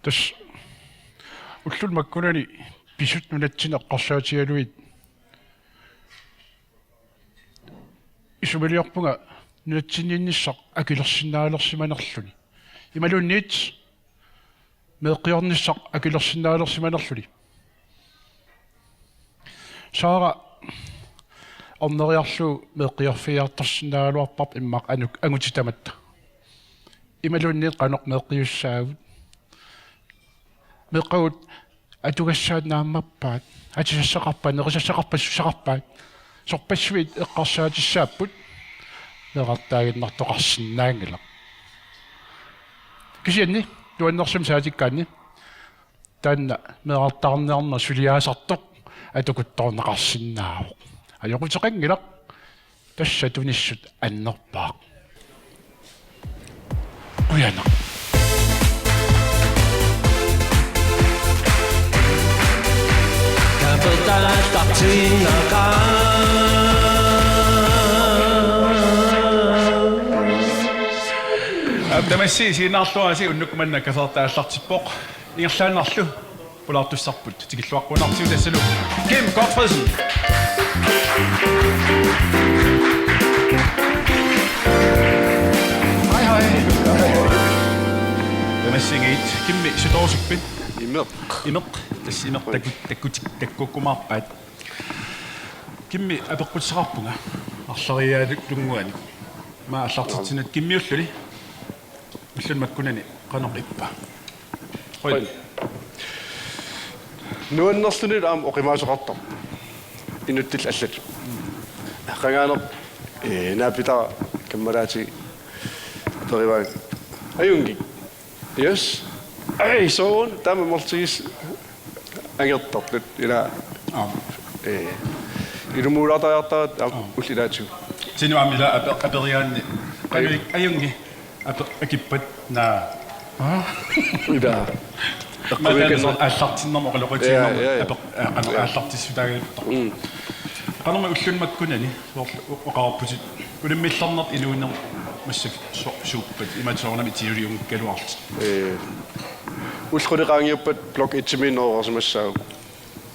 تس وكل ما كونني بيشوت نلتين القصات يلويد إيش بلي يقبنا نلتين النسق أكيد السنة لصما نخلني يمالو نيت ما قيار النسق أكيد السنة لصما نخلني شارع النار يحشو ما قيار فيها تصنع لو باب إما أنو تتمت يمالو نيت قنق ما قيار الساود مقود أدوغشاد نعم مباد أجي الشغبان نغش الشغبان الشغبان شغبان شويد إقاشاد الشابود نغطاي نغطاق السنانجلا كشيني دوان نغشم سادي كاني تان نغطاقنا نسوليا سطق أدوغتاق نغا السناو أيوغو تقنجلا تشادوني الشد النباق ويانا Capotage partina Тамасси синаарлуаси уннукманна касартааллартиппоқ ингерлааннарлу пулаартуссарпут тикиллуаққунартиу тассалу Kim Gottfriedsen Hej Tamassingit Kimmi sutorsukpit imeq tassimeq takkukkumaarpaat Kimmi apeqqutseqarpunga арлариаалунгуани ма аллартитсинат киммиуллули уллун маккунани канеқиппа хой нуаннерлунит аама оқимаасоқартар инуттил аллат қангаанер наапита каммалаати ториваа аюнги yes ай соон тама мортигис ангертарлут ила илумуулаатаартаат уллилаату синуамила апериаанни аюнги акиппат на ида аллартиннэрмо qalоqutiinnermo аллартиссутаагиутта qanarma ullunmakkunani oqarput ulimillarnert iluunner массак сууппат иматсоорнами тиулиунгкалуарт уллхулеqaangiuppat blok 1 минерерсимассаа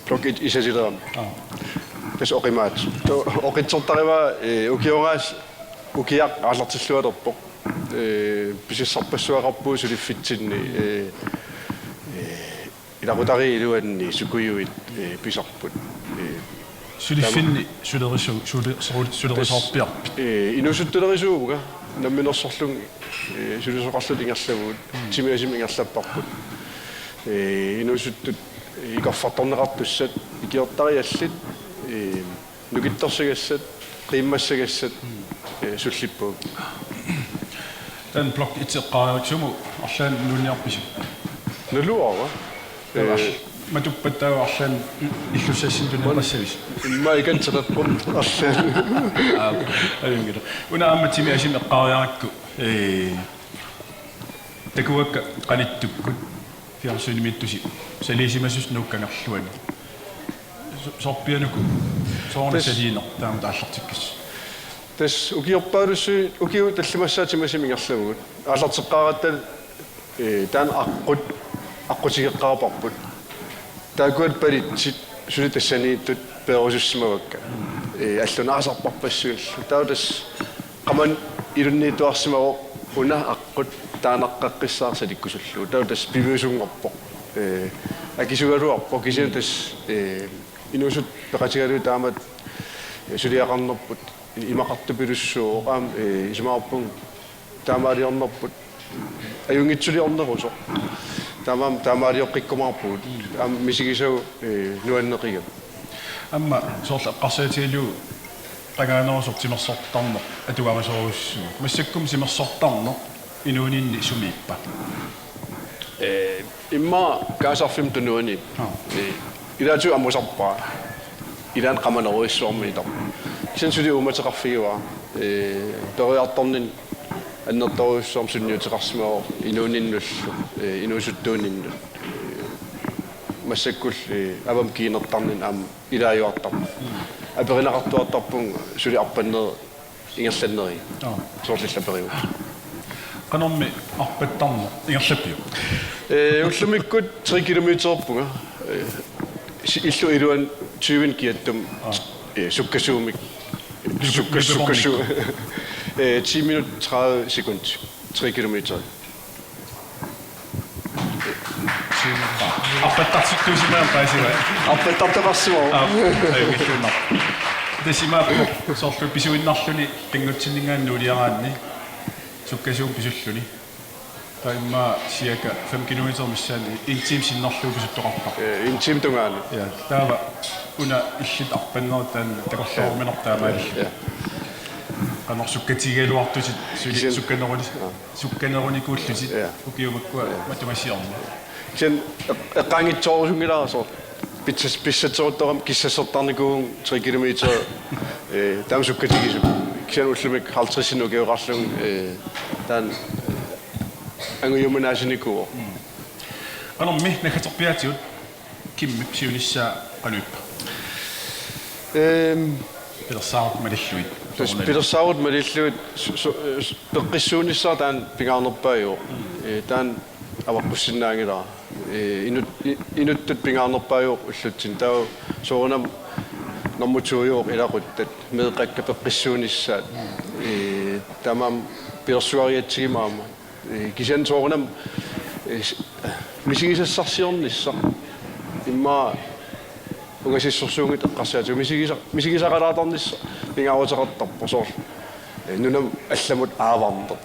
blok 1 исасилерам тас оқимаат оқитсортарива укиораас укиақ ааллартиллуалерпо писиссарпассуақарпуу сулиффитсинни иларутари илуанни сукуйуит писарпут сулиффинни сулерисоорпиарпит инусуттулерисууга намминерсорлун сулисоқарлут ингерлавут тимиасим ингерлаппарпут инусуттут икорфарторнеқартуссат икиортариаллит нукитторсигассат қиммассагассат суллиппуу тан блок итеққариутсуму арлаан нунниарпису налуара матуппаттаа арлаан иллуссассин тунеқассавис имма икантераппун арлаан аюнгила унаамма тимиасим эққариаракку такуакка qaниттуккут фиарсунимиттуси салисимасус нуккангерлуани сорпиануку соорнасалиинер таама тааллартиккис тас укиорпаалуссу укиу таллимассаатимасим ингерлавгут ааллартеққаратал таан аққутигеққарпарпут таакуат палитсит сули тассанииттут перусуссимавакка аллунаасарпарпассугаллу таутас қаман илунниитуарсимаво уна аққут таанаққаққиссаарсаликкусуллу таутас пивусунгорпо акисугалуарпо кисиутас инусут пеқатигалу таамат сулиақарнерпут имақартупилуссуу оqaам исмаарпун таамаалиорнерпут аюнгитсулиорнерусо таамаалиоққиккумаарпут аам мисигисау нуаннеқига амма соорла эққарсаатигалу qangaanерусортимерсортарнер атугамасоруссуу массаккум симерсортарнер инуунинни сумииппа имма каасарфим тунуани илаату амусарпаа илаан qamaneruissuarmiitar кисансули уматеқарфигуа ториарторнин аннерторуссуарм сунниутеқарсимао инууниннуллу инуусуттуунинну массаккул авам кинертарнин аам илааюартарма аперинақартуартарпун сули арпаннер ингерланнери соорлиллапериу qanarmi arpattarner ingerlappiu уллумиккут 3 километерпунга иллу илуан 20 киаттум суккасуумик суккасу 10 минут 30 секунд 3 километер. аппаттартуусимаан паасива аппаттартаварсуа айвиллуна тесимаа соорлу писуиннарлуни пингутсиннингаанну улиараанни суккасуум писуллуни таимма сиака 5 км миссаани интим синнарлуу писуттоқарпа интим тунгаани я таава уна иллит арпаннерутаан такорлуорминартаамааллу канорсуккатигалуартусит сули сукканеруни кууллусит укиумаккуа матумасиорни кен эққангитсоорусунгилаасо писсатсоруттарам киссассертарникуун 3 километер таамсуккатигису кен уллумик 50 географлун таан ангуйумунаасиникуо анорми накатерпиатиут киммип сиунissaa qanuppa пилерсаарут малиллуит пилерсаарут малиллуит пеққиссуунissaa таан пингаарнерпаажу таан аварпуссиннаангила инуттут пингаарнерпаажу уллутсин таа соорунам нормутуйоо илақуттат меэқакка пеққиссуунissaат тамам пилерсуариатсигимаама кисен соорунам мисигисассарсиорнisса имма угасиссорсуунгит эққарсаату мисигисақалааторнisса пингааруутеқартарпо соор нунам алламут ааварнер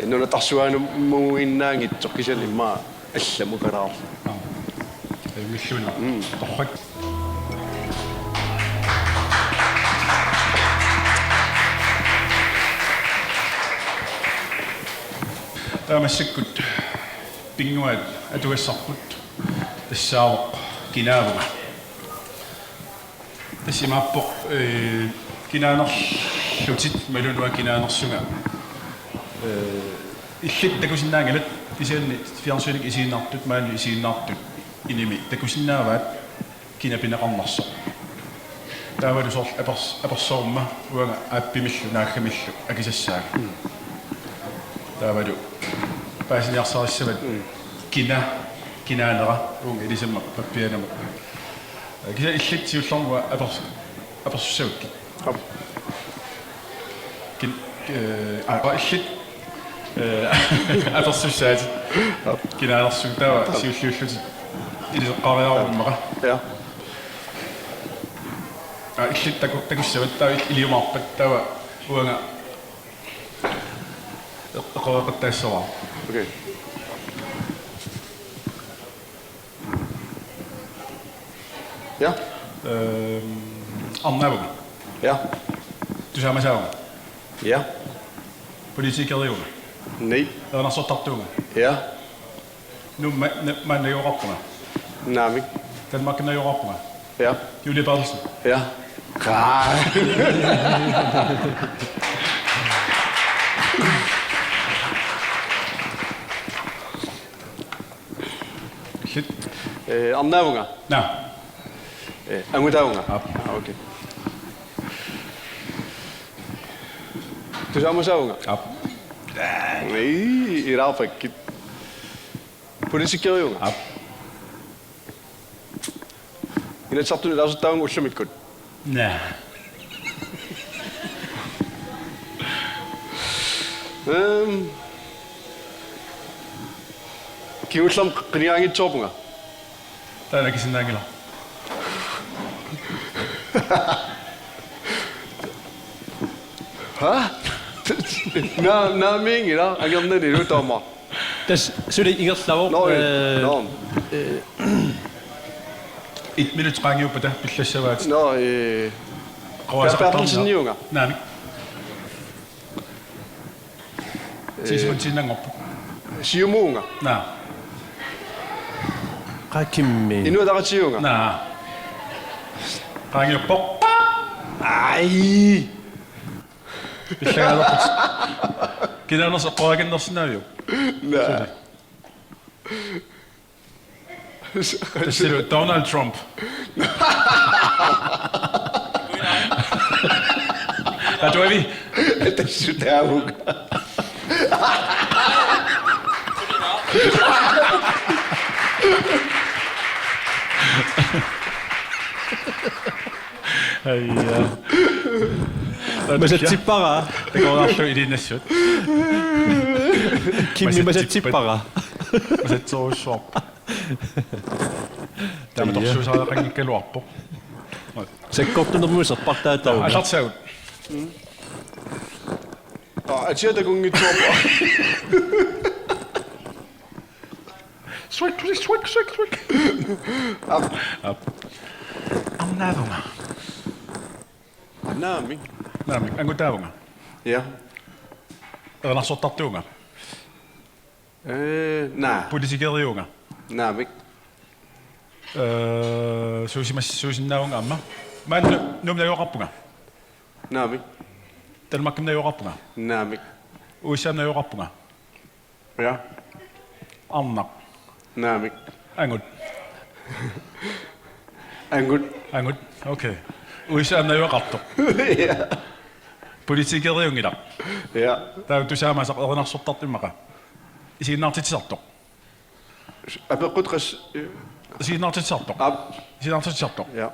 нуна тарсуаanu муиннаангитсо кисен имма алламу калаар миллуна торрак таамассаккут пингуат атуассарпут тассаавоқ кинаавуга тассимааппоқ кинаанерлутит малунуа кинаанерсуга иллит такусиннаангалат исианни фиарсуник исииннаартут маани исииннаартут иними такусиннааваат кинапинеқарнарсо таавалу соор аперсоорма уага ааппимиллу наахамиллу акисассаага таавалу паасиниарсариссават кинаанера уунга илисамма паппианама киса иллит сиуллэрнуа аперсуссавукки кин иллит аперсуссаати кинаанерсуг таава сиуллууллути илисеққариаруммаqa я иллит такуссават таава илиумаарпат таава уанга эққавақаттаассаваа окей ja арнаавуг ja тусаамасаавга ja политикериуга nej ернарсортартууга ja nu маннайораппуга namik танмакнайораппуга ja Julie Bertelsen ja иллит арнаавунга на ангутаунга окей тусаамасаунга ап nej iraafakki политикериунга ап инатсартуни лаасуттаунга уллумиккут на киуллам қиниаангитсоорпунга таана кисиннаангила ха на мингила агернани лутаама тас сули игерлавоо но 1 minut qaangiuppa pillassavaat но Bertelsen-junga наами сисмутсиннангорпу сиумуунга на qakimmi инуатаратиунга на qaangiuppoq ай пиллагаалерпут кинаанерс эққуагиннерсинаавиу на тассилу Donald Trump атуави это сюдаауга Masatipara. Tekoarlu ilinassut. Kimmi masatipara. Masatsoruussuarp. Tama torsuusaaqangikkaluarpoq. Sakkortunermuserpartaatauna. Аллартсагут. Atiada kungitsuarpa. Swik. Up. Amnaavunga. Naami. Naamik angutaavunga. Ja. Ernersortartuunga. Na. Polisikeriunga. Naami. Suusinnaavunga amma. Man numnajuoqarpunga. Naami. Talmakkimnajuoqarpunga. Naami. Uissaamnajuoqarpunga. Ja. Arnaq. Naami. Angut. Angut. Okay. Uissaamnajuoqartoq. Ja. Polisikeriungilaq. Ja. Tautusaamaasaq ernersortartimmaqa. Isiinnaartitisartoq. Apequtqas. Isiinnaartitisartoq. Isiinnaartitisartoq. Ja.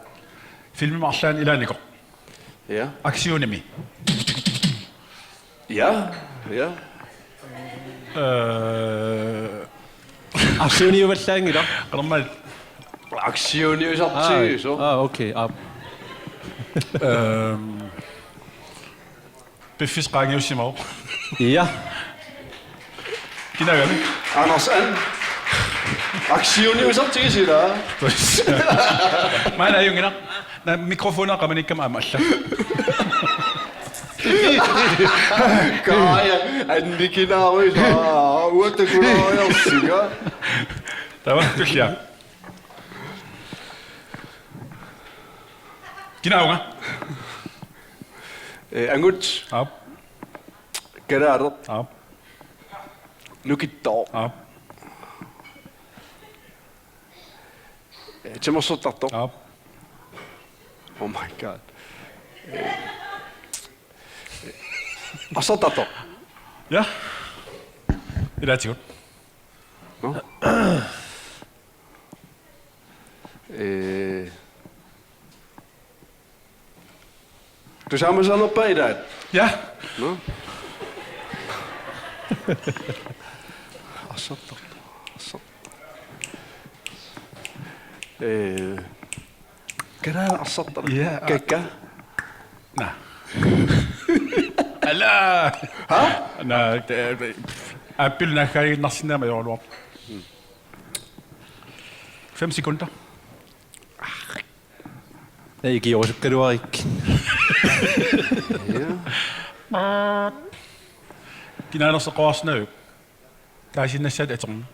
Filmima arlaan ilaanikoq. Ja. Aksionimi. Ja. Ja. Aksiuniuvallaangila. Qermal Aksioniusarti so. Okay. Biffis qaangiussimaruq. Ja. Kinagami. Anders an. Aksioniusarti sila. Maana yungina. Na mikrofona qamanikam amalla. Kaya andikinawi sa uatakunayassiga. Tawa tullia. Kinaunga. Angut. Up. Gerardo. Up. Nukitto. Up. Tjemossotarto. Up. Oh my god. Assotarto. Ja. Ilaatigut. No. Du samen zijn op bij dat. Ja. No? Assotarto. Gerardo assotarto. Ja. Kekka. Na. Ala. Ha? Na. Appelna khai nassinama jorluar. 5 sekunder. Ikke Josepkaluarik. Ja. Kinanerseqoarsnauk. Taasinnassaat aterna.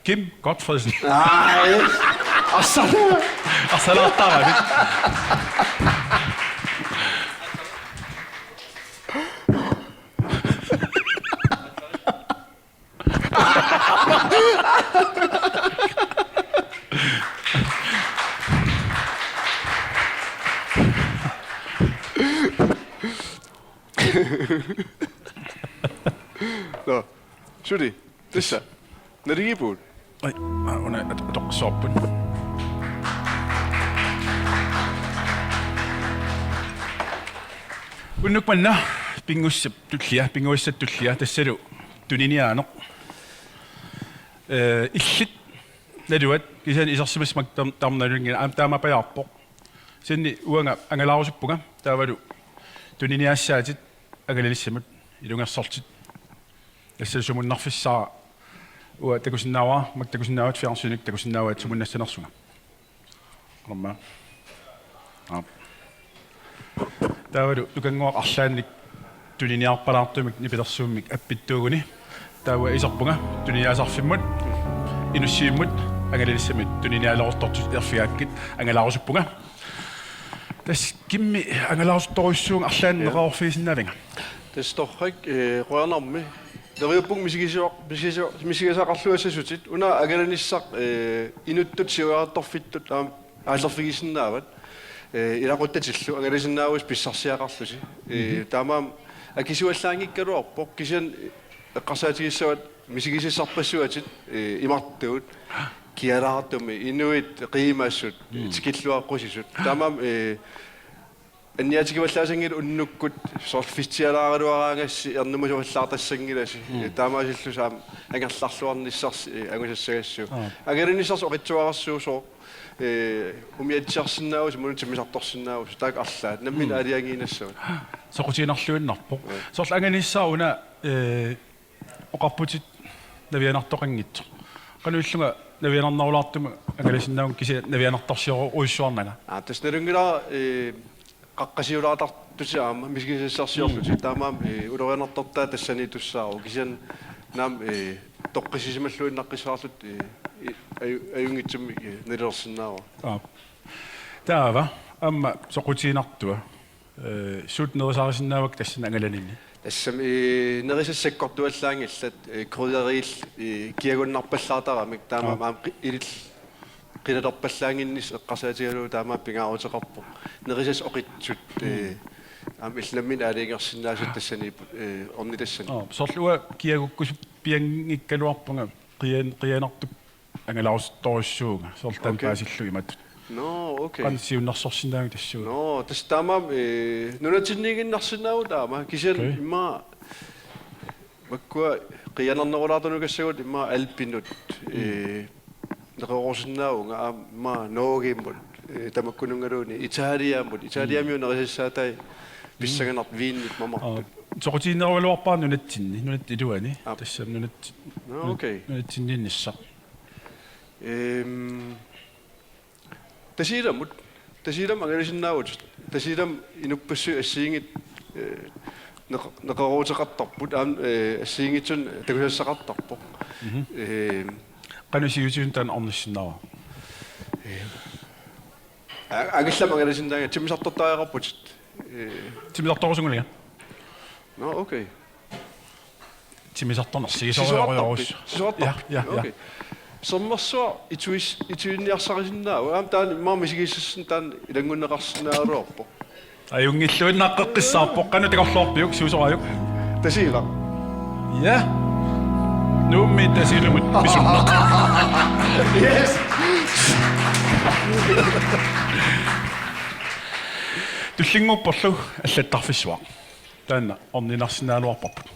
Kim Godfredsen. Nej. Assotarto. Arsalaattaravit. No. Sorry. Tässä. När det gick på. Ai, ona atoqsorpun. Unnukmanna pingussap tullia pinguissat tullia tassalu tuniniaanoq. Illit naluat kisan isarsimasmak tarnalungina am taamapajaarpoq. Sinni uanga angalaarussuppunga taavalu tuniniaassaatit agalalissamut ilungersortit. Тассалсумуннарфиссаа уа такусиннаава мактакусиннаават фиарсиник такусиннаават сумуннассанерсуга норма таавалу тукангуақ арлаанник тулиниарпалаартумик нипилерсууммик аппиттуугуни таава исерпунга тулиниаасарфиммут инуссииммут агалалиссамит тулиниалерустортут ерфиааккит ангалаарусуппунга тас кимми ангалаарусторуйссуунга арлааннеқарфисиннаавинга Det står ikke rørnorme. Der er jo punkt misigisaqarluassasutit una agalanissaq inuttut siuaartorfittut aallerfigisinnaavad ilaquttatillu agalisinnaavus pissarsiaqarlusi taamaam akisuallaangikkaluarpoq kisian eqqarsaatigissavat misigisissarpassuatit imartuut kialaartumi inuit qiimassut tikilluaqqusisut tamam анниатикиваллаасангил уннуккут сорфитсиалаагалуараангасси эрнумусуаллаартассангиласи таамаасиллусаам ангерларлуарниссарс агусассагассуу агалинissars оқитсуарссуусоо умиатсиарсинаавус мунутимисарторсинаавус таак арлаат наммин алиангиинассуут соқутинарлуиннарпо сорл анганиссааруна оқарпутит навианартоқангитсо кануиллунга навианарнарулаартума агалисиннаун киси навианартарсиоро уиссуарнага таснерунгила qaqqasiulaatартусаама мисгисассарсиорлути таамаам улерианартортаа тассани туссаару кисиан наам тоққисисималлуиннаққисаарлут аюнгитсумми нилерсинаава таава амма соқутинартуа сут нерисаарисиннаавак тассана ангаланинни тассам нерисассаккортуаллаангиллат крудериил киагуннарпаллаартарамик таамаам илил qinalorpallaanginnis eqqarsaatigaluu taama pingaaruteqarpo nerisas oqitsut am illammin aaliingersinnaasut tassani ornitassani sorlua kiagukkus piangikkaluarpunga qianartuk angalaarustorussuunga sortan paasillu imatut no okay qansiunnersorsinnaangu tassuu no tas taama nunatinniiginnarsinnaau taama kisian imma vakkua qianarnerulaartunugassagut imma alpinut нерорсиннаунга аама ноогиммут тамаккунунгалууни италиамиу нерисаатай писсаганарт вииннит мамартут соқутиннеруалуарпаа нунатсинни нунат илуани тассам нунат окей нунатсинниннисса тасилам агалисиннаавут тасилам инуппассу ассиингит неқаруутеқартарпут ассиингитсун такусассақартарпо qanusiyusun tan ornissinnaava агиллама тимисарторtaajaqarput тимисарторусунгулига no okay тимисарторнерсигисориориорус я окей sommersuа итуинниарсарисиннаау аам таан маамисигиссассан таан илангуннеқарсинааруарпо аюнгиллуиннааққиссаарпо қана тикорлуарпиук суусораюк тасила я нумми тасилумут мисунна yes туллингорпорлу аллаттарфиссуа таанна орнинарсинааluarparput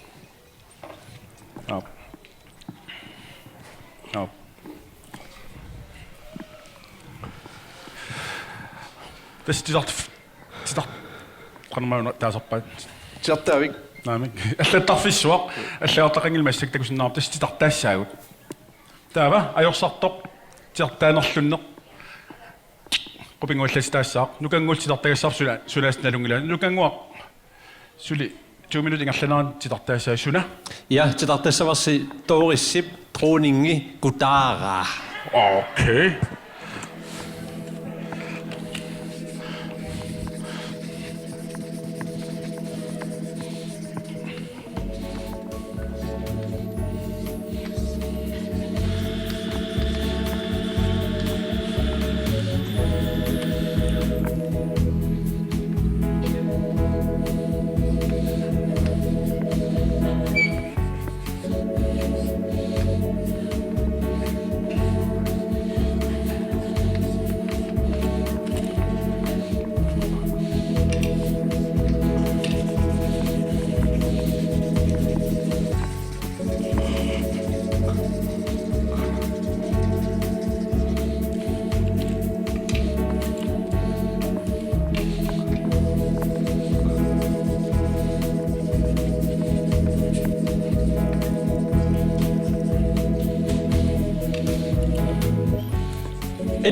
тастиларт qanamauna taasarpaat тиартаавик наамик аллаттарфиссуа аллагартақангилмассак такусиннаарп таститартаассаагут таава ajorсартоқ тиартаанерлунне qupinguallastaassaq nukangultitartagassar sulaasnalungila nukangua suli 2 minuut ingerlanaan titartaassaa suna ja titartassavassi toorissip troningi kutaara okay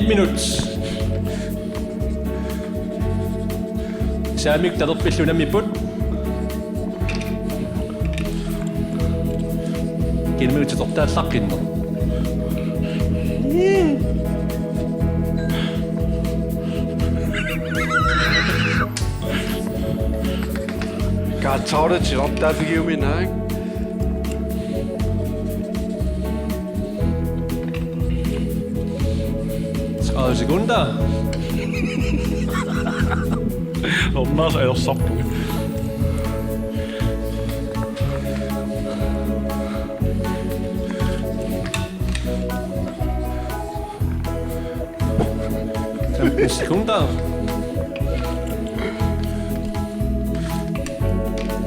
minut saamik talerpillunamiput kinmiutitortaallaqqinner Kaatsaure tilartaafigiuminaak sekunder ornaas ajorsorpu 1 sekunder.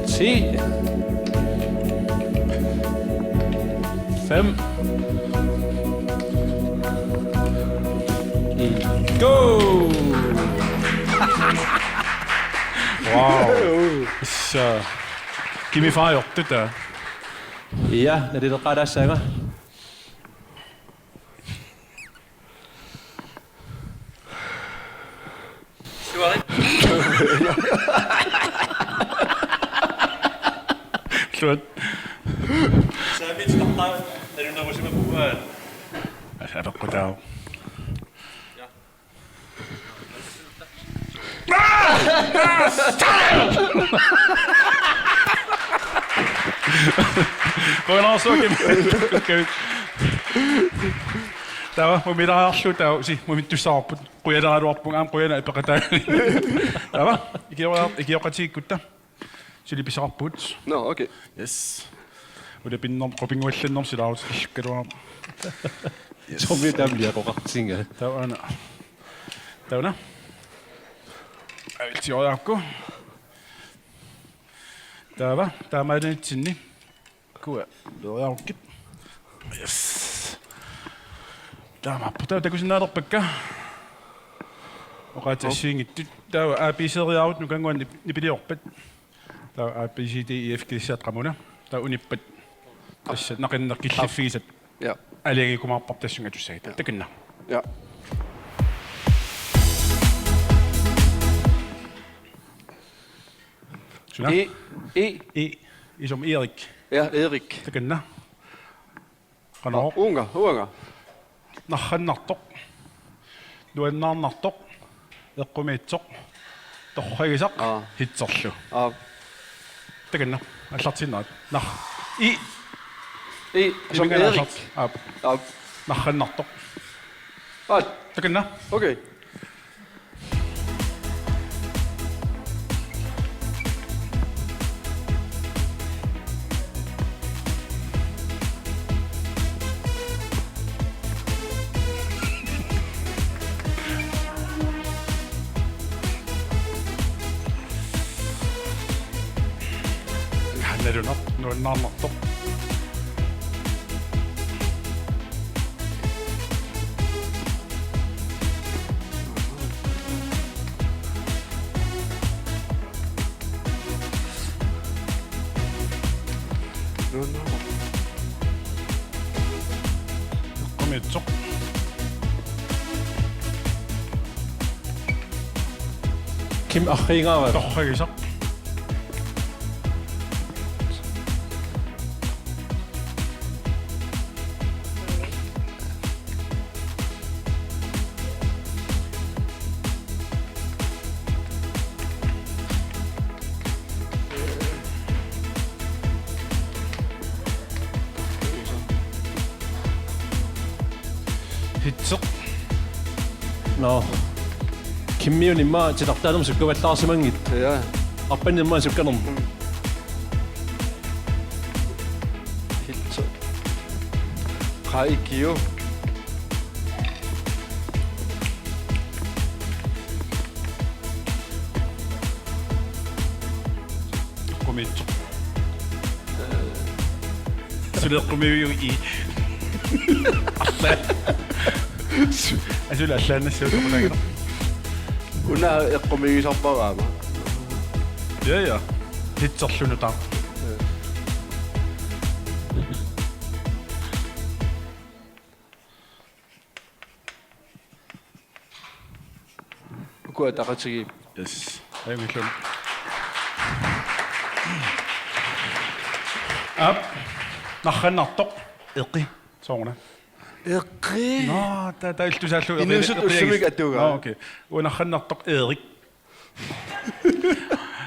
10. 5. Go! Wow. Så giv mig far op det der. Ja, när det är rätt säga. Slut. Så vi startar när du når sig på våren. Jeg er på dag. Gå ind og så okay. Der var må middag har slut der sig må vi du så på qoya der op på am qoya na ipaqata. Der var ikke jeg rigtig godt der. Så det bliver på. Nå, okay. Yes. Og det binder om koping og lidt om sig der. Skal du 좀 이따 bliver rå각singa. Der var en. Der var en. Til jeg går. Der var den tinni. Good. Det var godt. Yes. Der var på der kunne snart op bække. Og ret at synge. Der var ABC out nu kan gå ni bliver op. Der var ABCD EF G sæt ramona. Der var unip. Så nok en kilfis. Ja. Alligevel kommer op det synger du sagde. Det kan. Ja. E som Erik. Ja, Erik. Det kan. Kanal. Unger. Nahan nattok. Du er nan nattok. Det kommer et sok. Det har jeg sagt. Hit sok. Det kan. Jeg satt sin nat. Nah. Som Erik. Ja. Nahan nattok. Det kan. Okay. När du når en annan topp. Kom hit så. Kim Achringer. Det har jeg sagt. Hitso. Nå. 김미연님마 제 덕다름 쓸거 같다 하시면 Ja. 아빠님만 쓸거 넘. Helt så. Raikio. Kom hit så. Så det kommer jo i. Altså, lad os lande sig på den. Una qomigisarparaama. Ja. Hitserlunu taa. Ukua taqatigi. Yes. Hej Miklund. Op. Nakhanartoq. Eqi. Soorna. Eqi. Nå, der iltu saallu. Inusut ussumik atuga. Nå, okay. Nakhanartoq Erik.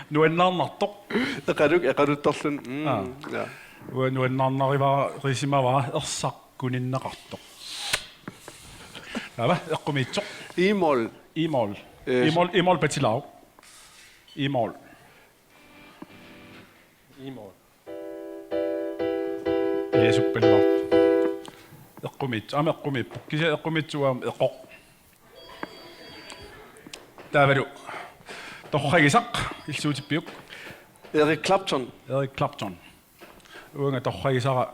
Nuannarnartoq. Eqaluttarlun. Ja. Nuannarnariva risimava ersaqquninneqartoq. Lava eqqumiitsoq. Imol. Imol patilau. Imol. Yesuppelva. Eqqumit, eqqumit. Kisa eqqumit suam eqqoq. таавалу торрагисақ иллуутиппиук Erik Clapton. Erik Clapton уунга торрагисара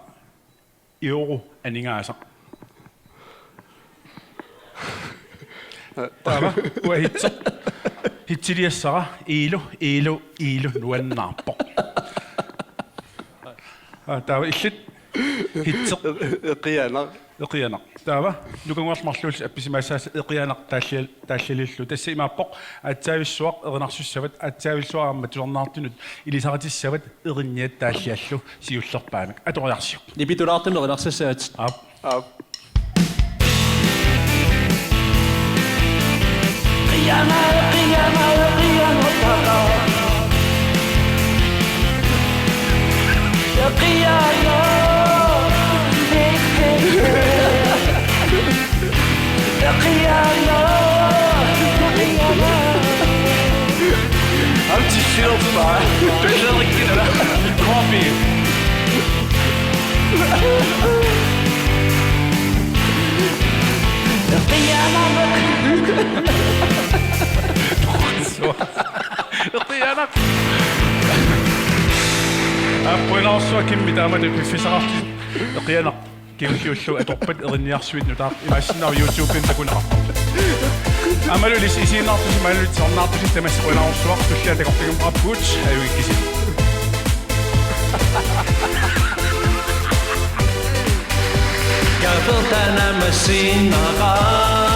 иору анингаасақ таава уахитсеқ хитсилиассара иилу нуаннаарпоқ таава иллит хитсеқ Eqianer. эқианақ таава нукунгуарлмарлуул апписимаасаас эқианақ тааллалиллу тасса имааппоқ аатсаависсуақ эринарсуссават аатсаавиллуарма тулернаартунут илисаратиссават эринниат тааллиаллу сиуллерпаамик аториарсиу Nipitulaartim erinarsasaat. Ab. эқианақ аппуинаарсуа кимми таамату пиффисарарти эқианақ киуллууллу аторпат эринниарсуит нутаа имаассинаа YouTube-ин такунеқарпа амалулис исииннаартуси малулит сорнаартуси тамассуинаарсуақ туллаа такортигум аппуут аюиккиси Gafeltana masinara